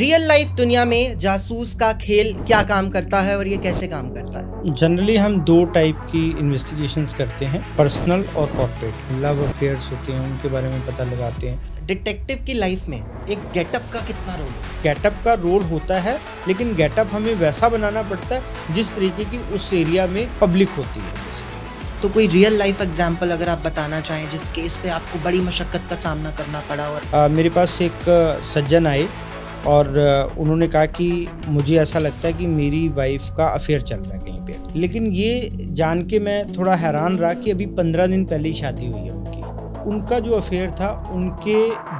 Real life दुनिया में जासूस का खेल क्या काम करता है और ये कैसे काम करता है? जनरली हम दो टाइप की इन्वेस्टिगेशंस करते हैं, पर्सनल और कॉर्पोरेट। लव अफेयर्स होते हैं, उनके बारे में पता लगाते हैं। डिटेक्टिव की लाइफ में एक गेटअप का कितना रोल है? गेटअप का रोल होता है, लेकिन गेटअप हमें वैसा बनाना पड़ता है जिस तरीके की उस एरिया में पब्लिक होती है बेसिकली। तो कोई रियल लाइफ एग्जाम्पल अगर आप बताना चाहें जिस केस पे आपको बड़ी मशक्कत का सामना करना पड़ा। और मेरे पास एक सज्जन आए और उन्होंने कहा कि मुझे ऐसा लगता है कि मेरी वाइफ का अफेयर चल रहा है कहीं पे। लेकिन ये जान के मैं थोड़ा हैरान रहा कि अभी 15 दिन पहले ही शादी हुई है उनकी। उनका जो अफेयर था उनके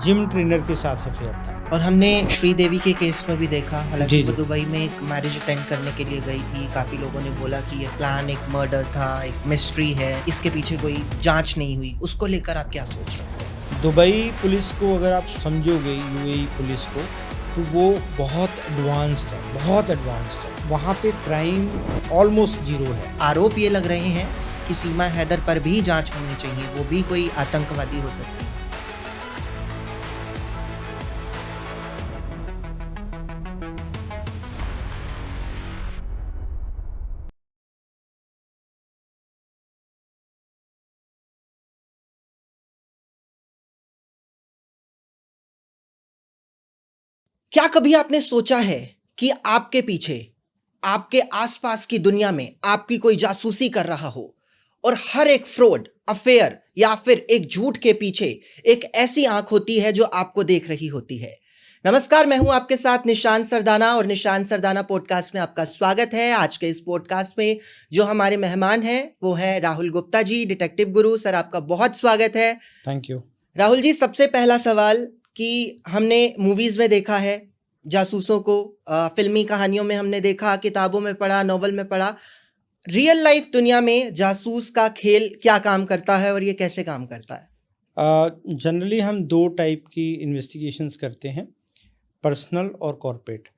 जिम ट्रेनर के साथ अफेयर था। और हमने श्रीदेवी के केस में भी देखा, हालांकि जी, वो जी। दुबई में एक मैरिज अटेंड करने के लिए गई थी। काफी लोगों ने बोला कि ये प्लान एक मर्डर था, एक मिस्ट्री है, इसके पीछे कोई जांच नहीं हुई। उसको लेकर आप क्या सोच रखते हैं? दुबई पुलिस को अगर आप समझोगे, यूएई पुलिस को, तो वो बहुत एडवांस्ड है, बहुत एडवांस्ड है। वहाँ पे क्राइम ऑलमोस्ट जीरो है। आरोप ये लग रहे हैं कि सीमा हैदर पर भी जांच होनी चाहिए, वो भी कोई आतंकवादी हो सकती है। क्या कभी आपने सोचा है कि आपके पीछे, आपके आसपास की दुनिया में आपकी कोई जासूसी कर रहा हो और हर एक फ्रॉड, अफेयर या फिर एक झूठ के पीछे एक ऐसी आंख होती है जो आपको देख रही होती है? नमस्कार, मैं हूं आपके साथ निशान सरदाना और निशान सरदाना पॉडकास्ट में आपका स्वागत है। आज के इस पॉडकास्ट में जो हमारे मेहमान हैं वो है राहुल गुप्ता जी, डिटेक्टिव गुरु। सर, आपका बहुत स्वागत है। Thank you. राहुल जी, सबसे पहला सवाल कि हमने मूवीज में देखा है जासूसों को, फिल्मी कहानियों में हमने देखा, किताबों में पढ़ा, नॉवल में पढ़ा। रियल लाइफ दुनिया में जासूस का खेल क्या काम करता है और ये कैसे काम करता है? जनरली हम दो टाइप की इन्वेस्टिगेशंस करते हैं, पर्सनल और कॉर्पोरेट।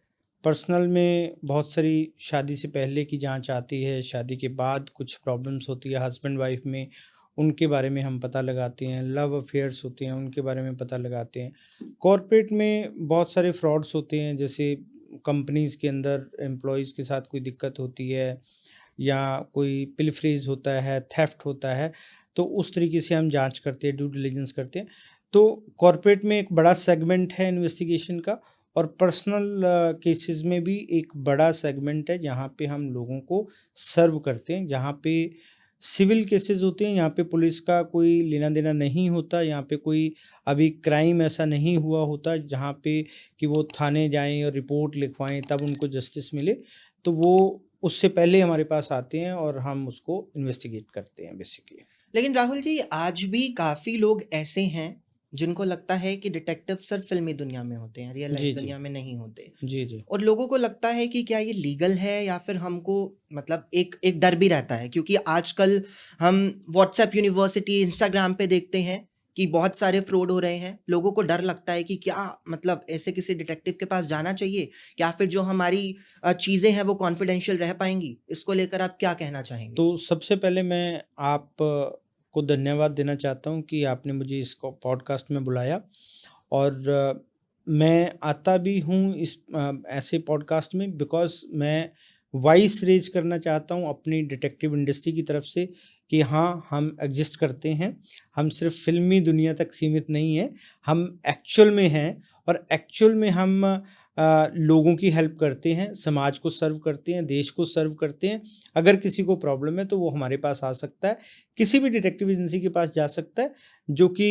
पर्सनल में बहुत सारी शादी से पहले की जांच आती है, शादी के बाद कुछ प्रॉब्लम्स होती है हस्बैंड वाइफ में, उनके बारे में हम पता लगाते हैं। लव अफेयर्स होते हैं, उनके बारे में पता लगाते हैं। कॉर्पोरेट में बहुत सारे फ्रॉड्स होते हैं, जैसे कंपनीज़ के अंदर एम्प्लॉयज़ के साथ कोई दिक्कत होती है या कोई पिलफरेज होता है, थेफ्ट होता है, तो उस तरीके से हम जांच करते हैं, ड्यू डिलिजेंस करते हैं। तो कॉर्पोरेट में एक बड़ा सेगमेंट है इन्वेस्टिगेशन का, और पर्सनल केसेस में भी एक बड़ा सेगमेंट है जहाँ पे हम लोगों को सर्व करते हैं। जहाँ पे सिविल केसेस होते हैं, यहाँ पे पुलिस का कोई लेना देना नहीं होता, यहाँ पे कोई अभी क्राइम ऐसा नहीं हुआ होता जहाँ पे कि वो थाने जाएं और रिपोर्ट लिखवाएं तब उनको जस्टिस मिले। तो वो उससे पहले हमारे पास आते हैं और हम उसको इन्वेस्टिगेट करते हैं बेसिकली। लेकिन राहुल जी, आज भी काफी लोग ऐसे हैं जिनको लगता है कि डिटेक्टिव सिर्फ फिल्मी दुनिया में होते हैं, रियल जी, लाइफ जी। दुनिया में नहीं होते। जी, जी। और लोगों को लगता है कि क्या ये लीगल है या फिर हमको, मतलब एक एक डर भी रहता है, क्योंकि आजकल हम व्हाट्सएप यूनिवर्सिटी, इंस्टाग्राम पे देखते हैं कि बहुत सारे फ्रॉड हो रहे हैं। लोगों को डर लगता है कि क्या, मतलब ऐसे किसी डिटेक्टिव के पास जाना चाहिए या फिर जो हमारी चीज़ें हैं वो कॉन्फिडेंशियल रह पाएंगी? इसको लेकर आप क्या कहना चाहेंगे? तो सबसे पहले मैं आप को धन्यवाद देना चाहता हूँ कि आपने मुझे इस पॉडकास्ट में बुलाया, और मैं आता भी हूँ इस ऐसे पॉडकास्ट में बिकॉज़ मैं वॉइस रेज़ करना चाहता हूँ अपनी डिटेक्टिव इंडस्ट्री की तरफ से कि हाँ, हम एग्ज़िस्ट करते हैं। हम सिर्फ़ फ़िल्मी दुनिया तक सीमित नहीं हैं, हम एक्चुअल में हैं, और एक्चुअल में हम लोगों की हेल्प करते हैं, समाज को सर्व करते हैं, देश को सर्व करते हैं। अगर किसी को प्रॉब्लम है तो वो हमारे पास आ सकता है, किसी भी डिटेक्टिव एजेंसी के पास जा सकता है जो कि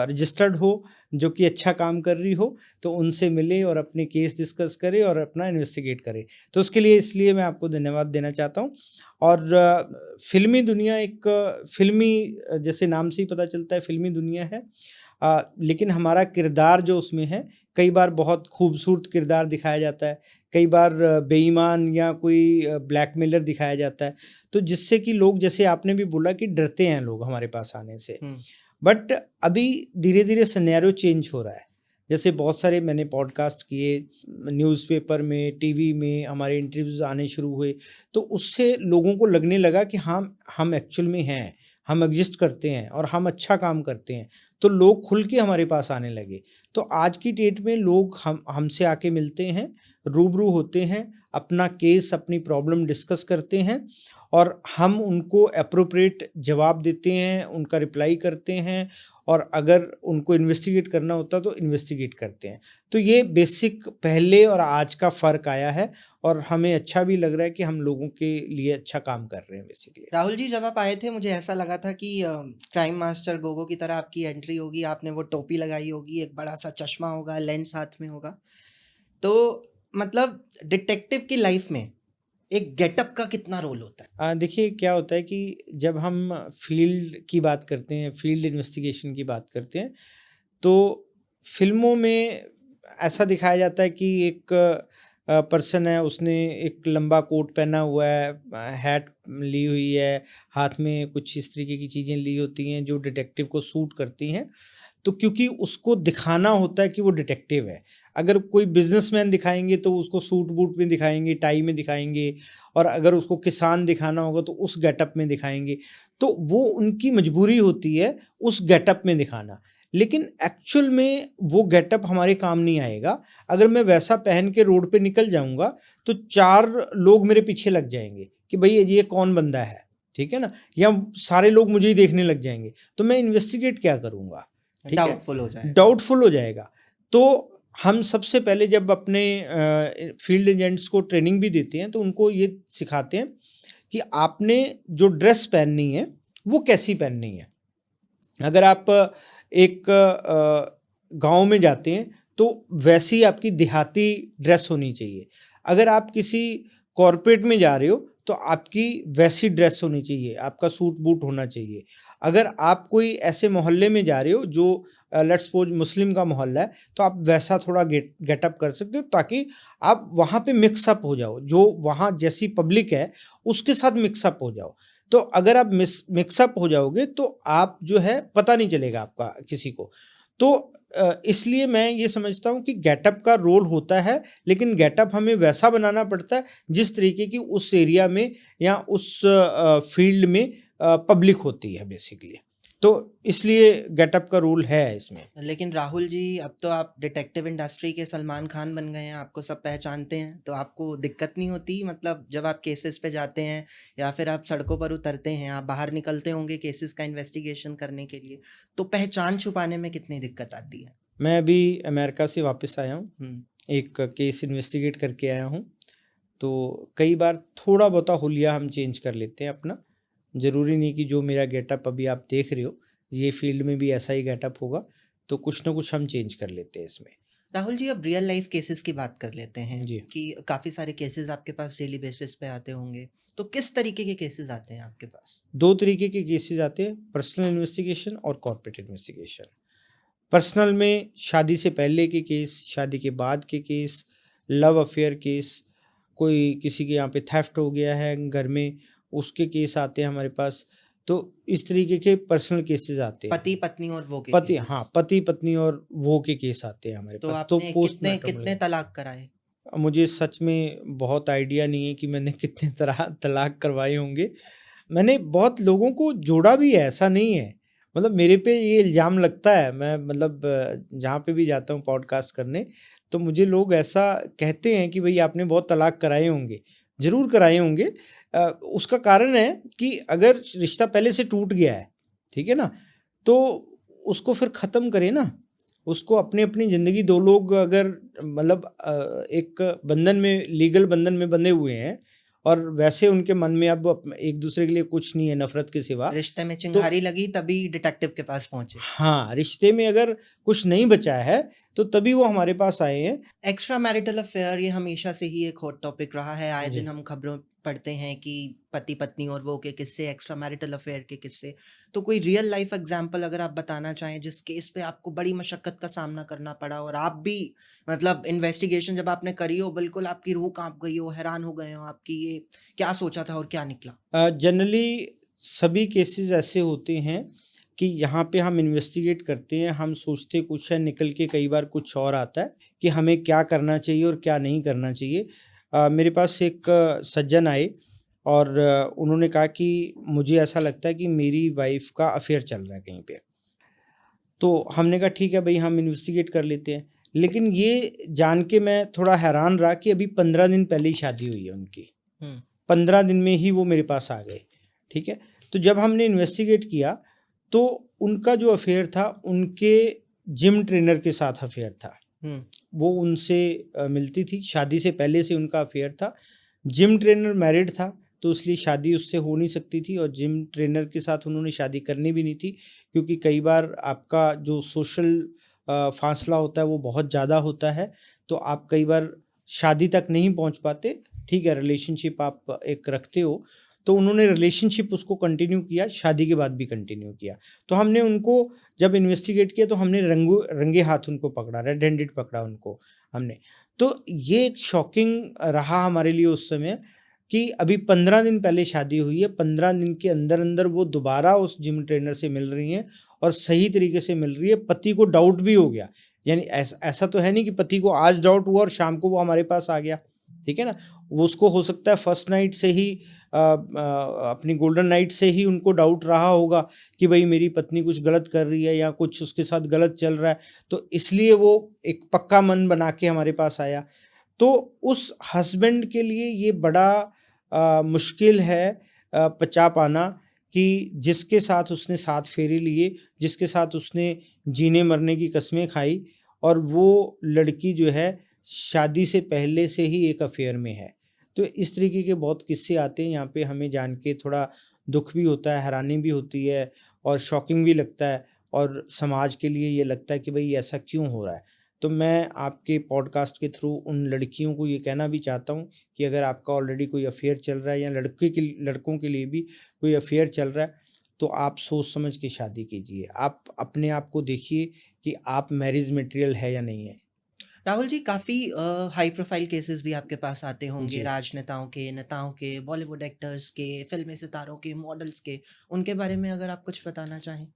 रजिस्टर्ड हो, जो कि अच्छा काम कर रही हो, तो उनसे मिले और अपने केस डिस्कस करे और अपना इन्वेस्टिगेट करे। तो उसके लिए, इसलिए मैं आपको धन्यवाद देना चाहता हूँ। और फ़िल्मी दुनिया एक फ़िल्मी, जैसे नाम से ही पता चलता है, फ़िल्मी दुनिया है। लेकिन हमारा किरदार जो उसमें है, कई बार बहुत खूबसूरत किरदार दिखाया जाता है, कई बार बेईमान या कोई ब्लैकमेलर दिखाया जाता है, तो जिससे कि लोग, जैसे आपने भी बोला कि डरते हैं लोग हमारे पास आने से। बट अभी धीरे-धीरे सिनेरियो चेंज हो रहा है। जैसे बहुत सारे मैंने पॉडकास्ट किए, न्यूज़पेपर में, टीवी में हमारे इंटरव्यूज़ आने शुरू हुए, तो उससे लोगों को लगने लगा कि हाँ, हम एक्चुअल में हैं, हम एग्ज़िस्ट करते हैं और हम अच्छा काम करते हैं। तो लोग खुल के हमारे पास आने लगे। तो आज की डेट में लोग हमसे आके मिलते हैं, रूबरू होते हैं, अपना केस, अपनी प्रॉब्लम डिस्कस करते हैं और हम उनको एप्रोप्रिएट जवाब देते हैं, उनका रिप्लाई करते हैं और अगर उनको इन्वेस्टिगेट करना होता तो इन्वेस्टिगेट करते हैं। तो ये बेसिक पहले और आज का फ़र्क आया है और हमें अच्छा भी लग रहा है कि हम लोगों के लिए अच्छा काम कर रहे हैं बेसिकली। राहुल जी, जब आप आए थे मुझे ऐसा लगा था कि क्राइम मास्टर गोगो की तरह आपकी एंट्री होगी, आपने वो टोपी लगाई होगी, एक बड़ा सा चश्मा होगा, लेंस हाथ में होगा। तो मतलब डिटेक्टिव की लाइफ में एक गेटअप का कितना रोल होता है? देखिए क्या होता है कि जब हम फील्ड की बात करते हैं, फील्ड इन्वेस्टिगेशन की बात करते हैं, तो फ़िल्मों में ऐसा दिखाया जाता है कि एक पर्सन है, उसने एक लंबा कोट पहना हुआ है, हैट ली हुई है, हाथ में कुछ इस तरीके की चीज़ें ली होती हैं जो डिटेक्टिव को सूट करती हैं। तो क्योंकि उसको दिखाना होता है कि वो डिटेक्टिव है। अगर कोई बिज़नेसमैन दिखाएँगे तो उसको सूट बूट में दिखाएँगे, टाई में दिखाएँगे और अगर उसको किसान दिखाना होगा तो उस गेटअप में दिखाएँगे। तो वो उनकी मजबूरी होती है उस गेटअप में दिखाना। लेकिन एक्चुअल में वो गेटअप हमारे काम नहीं आएगा। अगर मैं वैसा पहन के रोड पे निकल जाऊँगा तो 4 लोग मेरे पीछे लग जाएँगे कि भई ये कौन बंदा है, ठीक है ना? या सारे लोग मुझे ही देखने लग जाएँगे। तो मैं इन्वेस्टिगेट क्या करूँगा? ठीक है? डाउटफुल हो जाएगा। डाउटफुल हो जाएगा। तो हम सबसे पहले जब अपने फील्ड एजेंट्स को ट्रेनिंग भी देते हैं तो उनको ये सिखाते हैं कि आपने जो ड्रेस पहननी है वो कैसी पहननी है। अगर आप एक गाँव में जाते हैं तो वैसी आपकी देहाती ड्रेस होनी चाहिए। अगर आप किसी कॉर्पोरेट में जा रहे हो तो आपकी वैसी ड्रेस होनी चाहिए, आपका सूट बूट होना चाहिए। अगर आप कोई ऐसे मोहल्ले में जा रहे हो जो लेट्स सपोज मुस्लिम का मोहल्ला है तो आप वैसा थोड़ा गेटअप कर सकते हो ताकि आप वहाँ पे मिक्सअप हो जाओ, जो वहाँ जैसी पब्लिक है उसके साथ मिक्सअप हो जाओ। तो अगर आप मिक्सअप हो जाओगे तो आप जो है पता नहीं चलेगा आपका किसी को। तो इसलिए मैं ये समझता हूँ कि गेटअप का रोल होता है, लेकिन गेटअप हमें वैसा बनाना पड़ता है जिस तरीके की उस एरिया में या उस फील्ड में पब्लिक होती है बेसिकली। तो इसलिए गेटअप का रोल है इसमें। लेकिन राहुल जी, अब तो आप डिटेक्टिव इंडस्ट्री के सलमान खान बन गए हैं, आपको सब पहचानते हैं, तो आपको दिक्कत नहीं होती? मतलब जब आप केसेस पे जाते हैं या फिर आप सड़कों पर उतरते हैं, आप बाहर निकलते होंगे केसेस का इन्वेस्टिगेशन करने के लिए, तो पहचान छुपाने में कितनी दिक्कत आती है? मैं अभी अमेरिका से वापस आया हूँ, हुँ। एक केस इन्वेस्टिगेट करके आया हूँ। तो कई बार थोड़ा बहुता हुलिया हम चेंज कर लेते हैं अपना। ज़रूरी नहीं कि जो मेरा गेटअप अभी आप देख रहे हो, ये फील्ड में भी ऐसा ही गेटअप होगा, तो कुछ ना कुछ हम चेंज कर लेते हैं इसमें। राहुल जी, अब रियल लाइफ केसेस की बात कर लेते हैं जी। कि काफ़ी सारे केसेस आपके पास डेली बेसिस पे आते होंगे, तो किस तरीके के केसेस आते हैं आपके पास? 2 तरीके के केसेस आते हैं, पर्सनल इन्वेस्टिगेशन और कॉर्पोरेट इन्वेस्टिगेशन। पर्सनल में शादी से पहले के केस, शादी के बाद के केस, लव अफेयर केस, कोई किसी के यहाँ पे थेफ्ट हो गया है घर में, उसके केस आते हैं हमारे पास। तो इस तरीके के पर्सनल केसेस आते हैं। पति-पत्नी और वो के पति केसेस। हाँ, पति-पत्नी और वो के केस आते हैं हमारे तो पास। तो आपने कितने पोस्टमार्टम कितने तलाक कराए? मुझे सच में बहुत आइडिया नहीं है कि मैंने कितने तरह तलाक करवाए होंगे। मैंने बहुत लोगों को जोड़ा भी है, ऐसा नहीं है। मतलब मेरे पे ये इल्ज़ाम लगता है, मैं मतलब जहाँ पे भी जाता हूँ पॉडकास्ट करने, तो मुझे लोग ऐसा कहते हैं कि भई आपने बहुत तलाक कराए होंगे। ज़रूर कराए होंगे। उसका कारण है कि अगर रिश्ता पहले से टूट गया है, ठीक है ना? तो उसको फिर ख़त्म करें ना। उसको अपनी-अपनी ज़िंदगी 2 लोग अगर मतलब एक बंधन में लीगल बंधन में बंधे हुए हैं और वैसे उनके मन में अब एक दूसरे के लिए कुछ नहीं है नफ़रत के सिवा। रिश्ते में तो चिंगारी लगी तभी डिटेक्टिव के पास पहुँचे। हाँ, रिश्ते में अगर कुछ नहीं बचा है तो तभी वो हमारे पास आए हैं। एक्स्ट्रा मैरिटल अफेयर ये हमेशा से ही एक हॉट टॉपिक रहा है। आए जी। दिन हम खबरों पढ़ते हैं कि पति-पत्नी और वो के किस्से, एक्स्ट्रा मैरिटल अफेयर के किस्से। तो कोई रियल लाइफ एग्ज़ाम्पल अगर आप बताना चाहें जिस केस पे आपको बड़ी मशक्कत का सामना करना पड़ा और आप भी मतलब इन्वेस्टिगेशन जब आपने करी हो बिल्कुल आपकी रूह काँप गई हो, हैरान हो गए हो आप कि ये क्या सोचा था और क्या निकला? जनरली सभी केसेस ऐसे होते हैं कि यहाँ पे हम इन्वेस्टिगेट करते हैं, हम सोचते कुछ है, निकल के कई बार कुछ और आता है कि हमें क्या करना चाहिए और क्या नहीं करना चाहिए। मेरे पास एक सज्जन आए और उन्होंने कहा कि मुझे ऐसा लगता है कि मेरी वाइफ़ का अफ़ेयर चल रहा है कहीं पे। तो हमने कहा ठीक है भाई, हम इन्वेस्टिगेट कर लेते हैं। लेकिन ये जान के मैं थोड़ा हैरान रहा कि अभी 15 दिन पहले ही शादी हुई है उनकी, 15 दिन में ही वो मेरे पास आ गए। ठीक है, तो जब हमने इन्वेस्टिगेट किया तो उनका जो अफेयर था उनके जिम ट्रेनर के साथ अफेयर था। वो उनसे मिलती थी, शादी से पहले से उनका अफेयर था। जिम ट्रेनर मैरिड था तो इसलिए शादी उससे हो नहीं सकती थी, और जिम ट्रेनर के साथ उन्होंने शादी करनी भी नहीं थी, क्योंकि कई बार आपका जो सोशल फासला होता है वो बहुत ज़्यादा होता है, तो आप कई बार शादी तक नहीं पहुंच पाते। ठीक है, रिलेशनशिप आप एक रखते हो, तो उन्होंने रिलेशनशिप उसको कंटिन्यू किया, शादी के बाद भी कंटिन्यू किया। तो हमने उनको जब इन्वेस्टिगेट किया तो हमने रंगे हाथ उनको पकड़ा, रेड हैंडेड पकड़ा उनको हमने। तो ये एक शॉकिंग रहा हमारे लिए उस समय कि अभी 15 दिन पहले शादी हुई है, 15 दिन के अंदर अंदर वो दोबारा उस जिम ट्रेनर से मिल रही हैं और सही तरीके से मिल रही है। पति को डाउट भी हो गया, यानी ऐसा तो है नहीं कि पति को आज डाउट हुआ और शाम को वो हमारे पास आ गया। ठीक है ना, वो उसको हो सकता है फर्स्ट नाइट से ही अपनी गोल्डन नाइट से ही उनको डाउट रहा होगा कि भाई मेरी पत्नी कुछ गलत कर रही है या कुछ उसके साथ गलत चल रहा है, तो इसलिए वो एक पक्का मन बना के हमारे पास आया। तो उस हस्बैंड के लिए ये बड़ा मुश्किल है पचा पाना कि जिसके साथ उसने 7 फेरे लिए, जिसके साथ उसने जीने मरने की कस्में खाई, और वो लड़की जो है शादी से पहले से ही एक अफेयर में है। तो इस तरीके के बहुत किस्से आते हैं यहाँ पे, हमें जान के थोड़ा दुख भी होता है, हैरानी भी होती है और शॉकिंग भी लगता है, और समाज के लिए ये लगता है कि भाई ऐसा क्यों हो रहा है। तो मैं आपके पॉडकास्ट के थ्रू उन लड़कियों को ये कहना भी चाहता हूँ कि अगर आपका ऑलरेडी कोई अफेयर चल रहा है या लड़कों के लिए भी कोई अफेयर चल रहा है, तो आप सोच समझ के शादी कीजिए। आप अपने आप को देखिए कि आप मैरिज मटेरियल है या नहीं है। राहुल जी, काफ़ी हाई प्रोफाइल केसेस भी आपके पास आते होंगे, जी। राजनेताओं के, नेताओं के, बॉलीवुड एक्टर्स के, फिल्मी सितारों के, मॉडल्स के, उनके बारे में अगर आप कुछ बताना चाहें।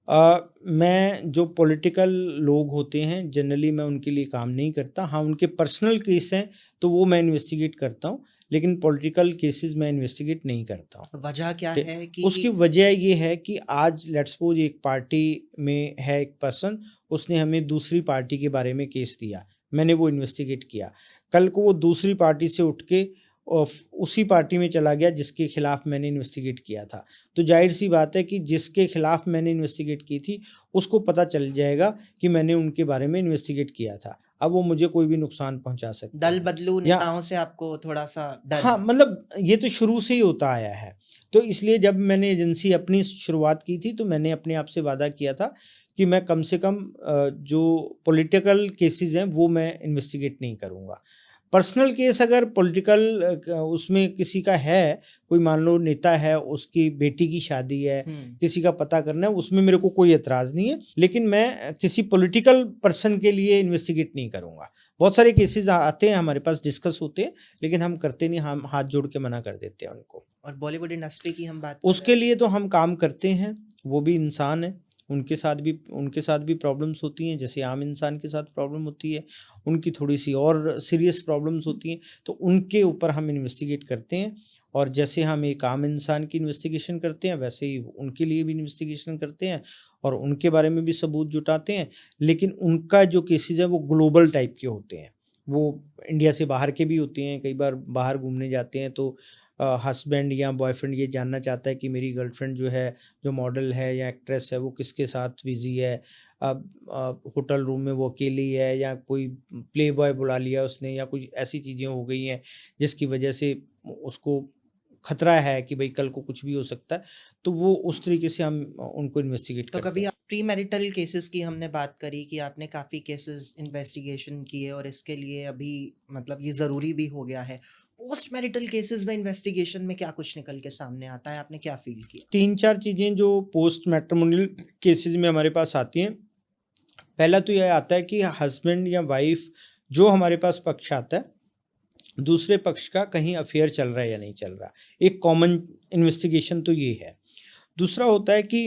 मैं जो पॉलिटिकल लोग होते हैं जनरली मैं उनके लिए काम नहीं करता। हाँ, उनके पर्सनल केस हैं तो वो मैं इन्वेस्टिगेट करता हूँ, लेकिन पॉलिटिकल केसेस मैं इन्वेस्टिगेट नहीं करता हूँ। वजह क्या ठीक, है कि उसकी वजह ये है कि आज लेट्स सपोज एक पार्टी में है एक पर्सन, उसने हमें दूसरी पार्टी के बारे में केस दिया, मैंने वो इन्वेस्टिगेट किया। कल को वो दूसरी पार्टी से उठ के उसी पार्टी में चला गया जिसके खिलाफ मैंने इन्वेस्टिगेट किया था, तो जाहिर सी बात है कि जिसके खिलाफ मैंने इन्वेस्टिगेट की थी उसको पता चल जाएगा कि मैंने उनके बारे में इन्वेस्टिगेट किया था। अब वो मुझे कोई भी नुकसान पहुंचा सकते दल हैं बदलू या नेताओं से आपको थोड़ा सा डर हाँ, है। मतलब ये तो शुरू से ही होता आया है। तो इसलिए जब मैंने एजेंसी अपनी शुरुआत की थी तो मैंने अपने आप से वादा किया था कि मैं कम से कम जो पॉलिटिकल केसेस हैं वो मैं इन्वेस्टिगेट नहीं करूँगा। पर्सनल केस अगर पॉलिटिकल उसमें किसी का है, कोई मान लो नेता है, उसकी बेटी की शादी है, किसी का पता करना है, उसमें मेरे को कोई एतराज़ नहीं है, लेकिन मैं किसी पॉलिटिकल पर्सन के लिए इन्वेस्टिगेट नहीं करूँगा। बहुत सारे केसेस आते हैं हमारे पास, डिस्कस होते हैं, लेकिन हम करते नहीं, हम हाथ जोड़ के मना कर देते हैं उनको। और बॉलीवुड इंडस्ट्री की हम बात कर उसके रहे लिए तो हम काम करते हैं, वो भी इंसान है, उनके साथ भी प्रॉब्लम्स होती हैं, जैसे आम इंसान के साथ प्रॉब्लम होती है, उनकी थोड़ी-सी और सीरियस प्रॉब्लम्स होती हैं, तो उनके ऊपर हम इन्वेस्टिगेट करते हैं। और जैसे हम एक आम इंसान की इन्वेस्टिगेशन करते हैं, वैसे ही उनके लिए भी इन्वेस्टिगेशन करते हैं और उनके बारे में भी सबूत जुटाते हैं। लेकिन उनका जो केसेज़ हैं वो ग्लोबल टाइप के होते हैं, वो इंडिया से बाहर के भी होते हैं। कई बार बाहर घूमने जाते हैं तो हस्बैंड या बॉयफ्रेंड ये जानना चाहता है कि मेरी गर्लफ्रेंड जो है, जो मॉडल है या एक्ट्रेस है, वो किसके साथ बिज़ी है। अब होटल रूम में वो अकेली है या कोई प्ले बॉय बुला लिया उसने, या कुछ ऐसी चीज़ें हो गई हैं जिसकी वजह से उसको खतरा है कि भाई कल को कुछ भी हो सकता है, तो वो उस तरीके से हम उनको इन्वेस्टिगेट तो करते कभी हैं। आप प्री मैरिटल केसेस की हमने बात करी कि आपने काफ़ी केसेस इन्वेस्टिगेशन किए और इसके लिए अभी मतलब ये ज़रूरी भी हो गया है। पोस्ट मैरिटल केसेस में इन्वेस्टिगेशन में क्या कुछ निकल के सामने आता है, आपने क्या फील किया? 3-4 चीज़ें जो पोस्ट मैट्रिमोनियल केसेस में हमारे पास आती हैं। पहला तो ये आता है कि हस्बैंड या वाइफ जो हमारे पास पक्ष आता है, दूसरे पक्ष का कहीं अफेयर चल रहा है या नहीं चल रहा। एक कॉमन इन्वेस्टिगेशन तो ये है। दूसरा होता है कि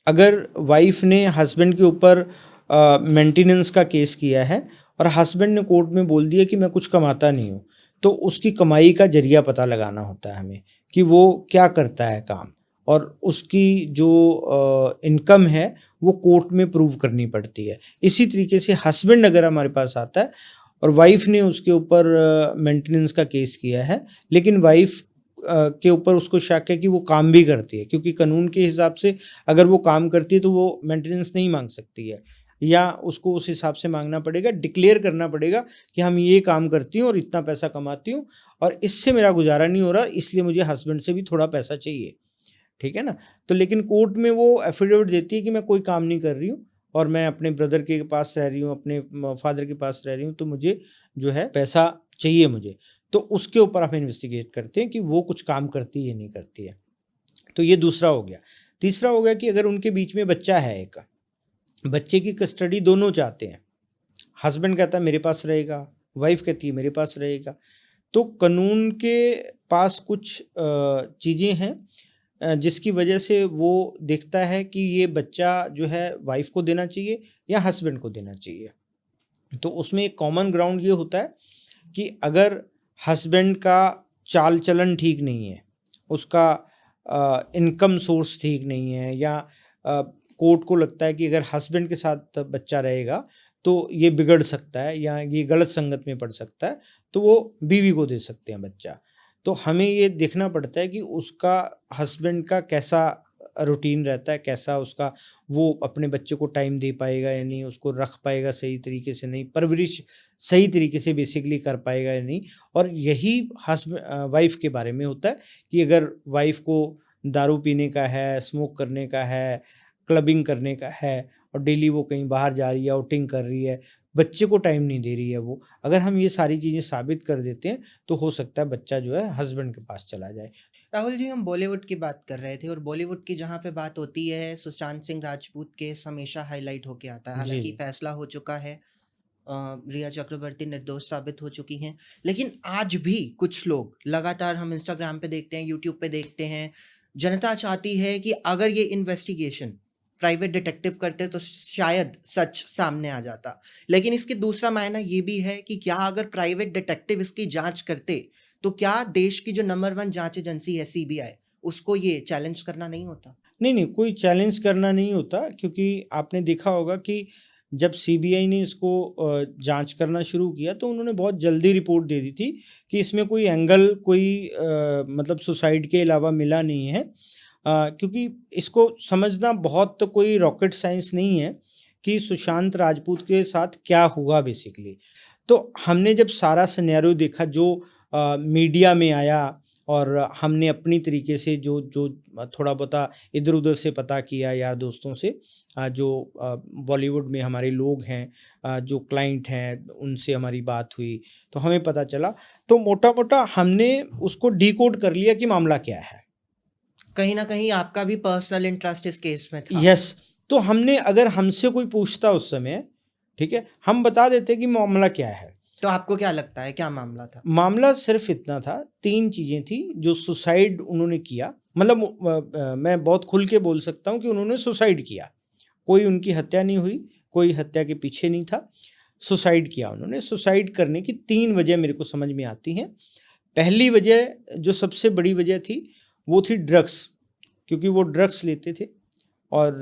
अगर वाइफ ने हस्बैंड के ऊपर मेंटेनेंस का केस किया है और हस्बैंड ने कोर्ट में बोल दिया कि मैं कुछ कमाता नहीं हूँ, तो उसकी कमाई का जरिया पता लगाना होता है हमें कि वो क्या करता है काम, और उसकी जो इनकम है वो कोर्ट में प्रूव करनी पड़ती है। इसी तरीके से हस्बैंड अगर हमारे पास आता है और वाइफ ने उसके ऊपर मेंटेनेंस का केस किया है, लेकिन वाइफ के ऊपर उसको शक है कि वो काम भी करती है, क्योंकि कानून के हिसाब से अगर वो काम करती है तो वो मेंटेनेंस नहीं मांग सकती है, या उसको उस हिसाब से मांगना पड़ेगा, डिक्लेयर करना पड़ेगा कि हम ये काम करती हूँ और इतना पैसा कमाती हूँ और इससे मेरा गुजारा नहीं हो रहा, इसलिए मुझे हस्बैंड से भी थोड़ा पैसा चाहिए, ठीक है ना। तो लेकिन कोर्ट में वो एफिडेविट देती है कि मैं कोई काम नहीं कर रही हूँ और मैं अपने ब्रदर के पास रह रही हूँ, अपने फादर के पास रह रही हूँ, तो मुझे जो है पैसा चाहिए मुझे। तो उसके ऊपर हम इन्वेस्टिगेट करते हैं कि वो कुछ काम करती है या नहीं करती है। तो ये दूसरा हो गया। तीसरा हो गया कि अगर उनके बीच में बच्चा है, एक बच्चे की कस्टडी दोनों चाहते हैं, हस्बैंड कहता है मेरे पास रहेगा, वाइफ कहती है मेरे पास रहेगा, तो कानून के पास कुछ चीज़ें हैं जिसकी वजह से वो देखता है कि ये बच्चा जो है वाइफ को देना चाहिए या हस्बैंड को देना चाहिए। तो उसमें एक कॉमन ग्राउंड ये होता है कि अगर हस्बैंड का चाल चलन ठीक नहीं है, उसका इनकम सोर्स ठीक नहीं है, या कोर्ट को लगता है कि अगर हस्बैंड के साथ बच्चा रहेगा तो ये बिगड़ सकता है या ये गलत संगत में पड़ सकता है, तो वो बीवी को दे सकते हैं बच्चा। तो हमें ये देखना पड़ता है कि उसका हस्बैंड का कैसा रूटीन रहता है, कैसा उसका, वो अपने बच्चे को टाइम दे पाएगा या नहीं, उसको रख पाएगा सही तरीके से नहीं, परवरिश सही तरीके से बेसिकली कर पाएगा या नहीं। और यही वाइफ के बारे में होता है कि अगर वाइफ को दारू पीने का है, स्मोक करने का है, क्लबिंग करने का है और डेली वो कहीं बाहर जा रही है, आउटिंग कर रही है, बच्चे को टाइम नहीं दे रही है वो, अगर हम ये सारी चीज़ें साबित कर देते हैं तो हो सकता है बच्चा जो है हस्बैंड के पास चला जाए। राहुल जी, हम बॉलीवुड की बात कर रहे थे और बॉलीवुड की जहाँ पे बात होती है, सुशांत सिंह राजपूत केस हमेशा हाईलाइट होके आता है। जी, हालांकि जी। फैसला हो चुका है, रिया चक्रवर्ती निर्दोष साबित हो चुकी हैं, लेकिन आज भी कुछ लोग, लगातार हम इंस्टाग्राम पे देखते हैं, यूट्यूब पे देखते हैं, जनता चाहती है कि अगर ये इन्वेस्टिगेशन प्राइवेट डिटेक्टिव करते तो शायद सच सामने आ जाता। लेकिन इसके दूसरा मायना ये भी है कि क्या अगर प्राइवेट डिटेक्टिव इसकी जांच करते तो क्या देश की जो नंबर 1 जांच एजेंसी है सीबीआई, उसको ये चैलेंज करना नहीं होता? नहीं, नहीं, कोई चैलेंज करना नहीं होता, क्योंकि आपने देखा होगा कि जब सीबीआई ने इसको जाँच करना शुरू किया तो उन्होंने बहुत जल्दी रिपोर्ट दे दी थी कि इसमें कोई एंगल, कोई मतलब सुसाइड के अलावा मिला नहीं है। क्योंकि इसको समझना बहुत तो कोई रॉकेट साइंस नहीं है कि सुशांत राजपूत के साथ क्या हुआ बेसिकली। तो हमने जब सारा सिनेरियो देखा जो मीडिया में आया, और हमने अपनी तरीके से जो जो थोड़ा बहुत इधर-उधर से पता किया यार दोस्तों से, जो बॉलीवुड में हमारे लोग हैं, जो क्लाइंट हैं, उनसे हमारी बात हुई, तो हमें पता चला। तो मोटा-मोटा हमने उसको डिकोड कर लिया कि मामला क्या है। कहीं ना कहीं आपका भी पर्सनल इंटरेस्ट इस केस में था। यस, तो हमने, अगर हमसे कोई पूछता उस समय, ठीक है, हम बता देते कि मामला क्या है। तो आपको क्या लगता है क्या मामला था? मामला सिर्फ इतना था, 3 चीज़ें थी जो सुसाइड उन्होंने किया, मतलब मैं बहुत खुल के बोल सकता हूँ कि उन्होंने सुसाइड किया। कोई उनकी हत्या नहीं हुई, कोई हत्या के पीछे नहीं था, सुसाइड किया उन्होंने। सुसाइड करने की 3 वजह मेरे को समझ में आती हैं। पहली वजह, जो सबसे बड़ी वजह थी, वो थी ड्रग्स, क्योंकि वो ड्रग्स लेते थे और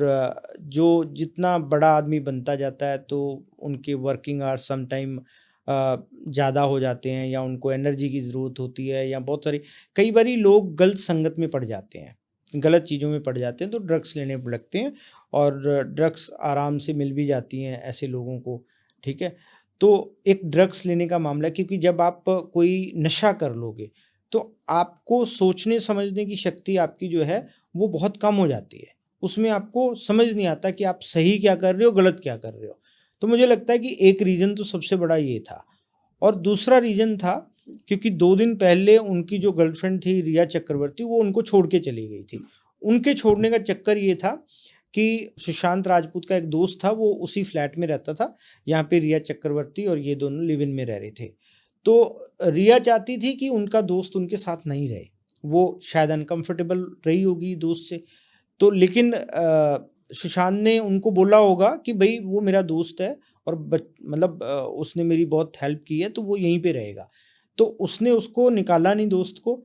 जो जितना बड़ा आदमी बनता जाता है तो उनके वर्किंग आवर्स सम टाइम ज़्यादा हो जाते हैं, या उनको एनर्जी की ज़रूरत होती है, या बहुत सारी, कई बारी लोग गलत संगत में पड़ जाते हैं, गलत चीज़ों में पड़ जाते हैं, तो ड्रग्स लेने लगते हैं, और ड्रग्स आराम से मिल भी जाती हैं ऐसे लोगों को, ठीक है। तो एक ड्रग्स लेने का मामला, क्योंकि जब आप कोई नशा कर लोगे तो आपको सोचने समझने की शक्ति आपकी जो है वो बहुत कम हो जाती है, उसमें आपको समझ नहीं आता कि आप सही क्या कर रहे हो, गलत क्या कर रहे हो। तो मुझे लगता है कि एक रीज़न तो सबसे बड़ा ये था, और दूसरा रीज़न था क्योंकि 2 दिन पहले उनकी जो गर्लफ्रेंड थी रिया चक्रवर्ती, वो उनको छोड़ के चली गई थी। उनके छोड़ने का चक्कर ये था कि सुशांत राजपूत का एक दोस्त था, वो उसी फ्लैट में रहता था, यहाँ पे रिया चक्रवर्ती और ये दोनों लिव इन में रह रहे थे। तो रिया चाहती थी कि उनका दोस्त उनके साथ नहीं रहे, वो शायद अनकम्फ़र्टेबल रही होगी दोस्त से। तो लेकिन सुशांत ने उनको बोला होगा कि भई वो मेरा दोस्त है और मतलब उसने मेरी बहुत हेल्प की है, तो वो यहीं पे रहेगा। तो उसने उसको निकाला नहीं दोस्त को,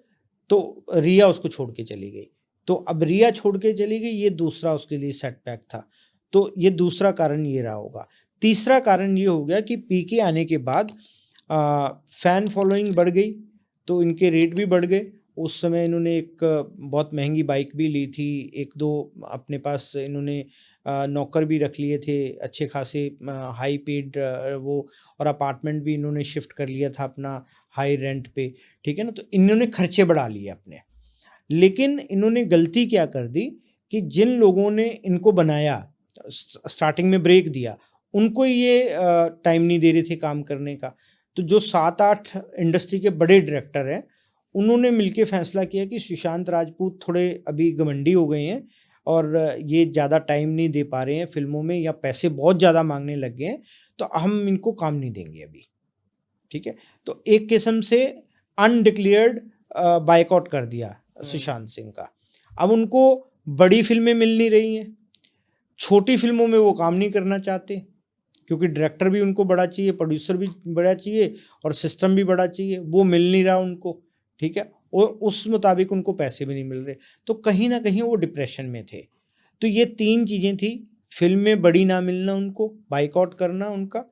तो रिया उसको छोड़ के चली गई। तो अब रिया छोड़ के चली गई, ये दूसरा उसके लिए सेटबैक था। तो ये दूसरा कारण ये रहा होगा। तीसरा कारण ये हो गया कि पीके आने के बाद फैन फॉलोइंग बढ़ गई, तो इनके रेट भी बढ़ गए। उस समय इन्होंने एक बहुत महंगी बाइक भी ली थी, एक दो अपने पास इन्होंने नौकर भी रख लिए थे अच्छे खासे, हाई पेड वो, और अपार्टमेंट भी इन्होंने शिफ्ट कर लिया था अपना हाई रेंट पे, ठीक है ना। तो इन्होंने खर्चे बढ़ा लिए अपने। लेकिन इन्होंने गलती क्या कर दी कि जिन लोगों ने इनको बनाया, स्टार्टिंग में ब्रेक दिया, उनको ये टाइम नहीं दे रहे थे काम करने का। तो जो 7-8 इंडस्ट्री के बड़े डायरेक्टर हैं, उन्होंने मिलके फैसला किया कि सुशांत राजपूत थोड़े अभी घमंडी हो गए हैं और ये ज़्यादा टाइम नहीं दे पा रहे हैं फिल्मों में, या पैसे बहुत ज़्यादा मांगने लग गए हैं, तो हम इनको काम नहीं देंगे अभी, ठीक है। तो एक किस्म से अनडिक्लेयर्ड बायकॉट कर दिया सुशांत सिंह का। अब उनको बड़ी फिल्में मिल नहीं रही हैं, छोटी फिल्मों में वो काम नहीं करना चाहते, क्योंकि डायरेक्टर भी उनको बड़ा चाहिए, प्रोड्यूसर भी बड़ा चाहिए और सिस्टम भी बड़ा चाहिए, वो मिल नहीं रहा उनको, ठीक है। और उस मुताबिक उनको पैसे भी नहीं मिल रहे, तो कहीं ना कहीं वो डिप्रेशन में थे। तो ये 3 चीज़ें थी, फिल्में बड़ी ना मिलना उनको, बाइकआउट करना उनका,